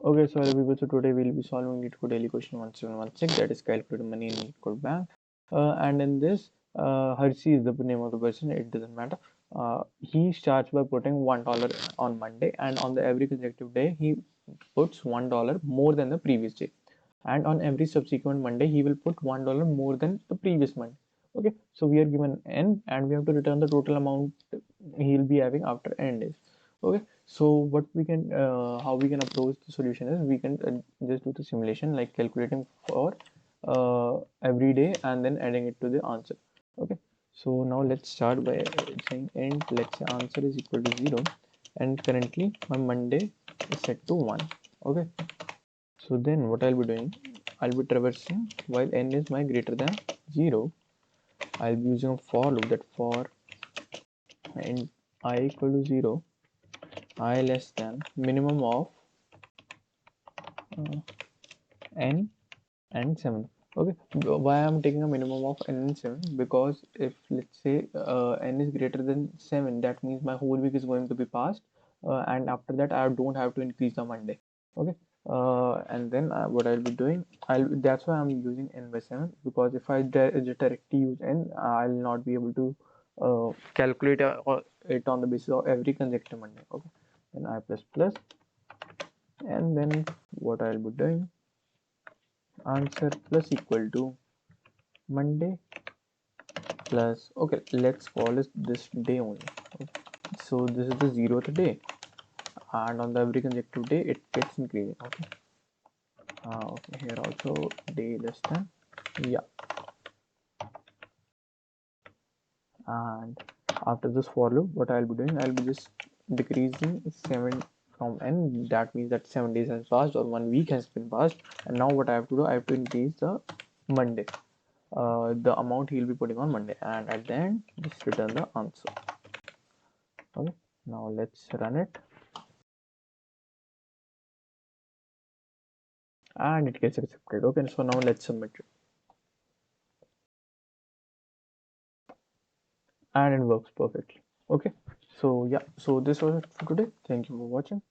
Okay, so hello people. So today we'll be solving Leetcode daily question 1716, that is calculating money in Leetcode Bank. And in this, Hershey is the name of the person. It doesn't matter. He starts by putting $1 on Monday, and on the every consecutive day he puts $1 more than the previous day, and on every subsequent Monday he will put $1 more than the previous Monday. Okay, so we are given n, and we have to return the total amount he will be having after n days. Okay, so what we can how we can approach the solution is we can just do the simulation, like calculating for every day and then adding it to the answer. Okay, so now let's start by saying int, let's say answer is equal to 0, and currently my Monday is set to 1. Okay, so then what I'll be doing, I'll be traversing while n is my greater than 0. I'll be using a for loop, that for int I equal to 0, I less than minimum of uh, n and 7. Okay, why I'm taking a minimum of n and 7? Because if let's say n is greater than 7, that means my whole week is going to be passed, and after that I don't have to increase the Monday. Okay, and then what I'll be doing, that's why I'm using n by 7, because if I directly use n, I'll not be able to calculate it on the basis of every consecutive Monday. Okay, then I plus plus, and then what I'll be doing, answer plus equal to Monday plus, okay, let's call it this day only. Okay. So this is the 0th day, and on the every consecutive day it gets increasing. Okay, okay, here also day less than, yeah. And after this for loop, what I'll be doing, I'll be just decreasing 7 from n. That means that 7 days has passed, or 1 week has been passed, and now what I have to do, I have to increase the Monday, the amount he'll be putting on Monday, and at the end just return the answer. Okay, now let's run it, and it gets accepted. Okay, so now let's submit it, and it works perfectly. Okay, so yeah, so this was it for today. Thank you for watching.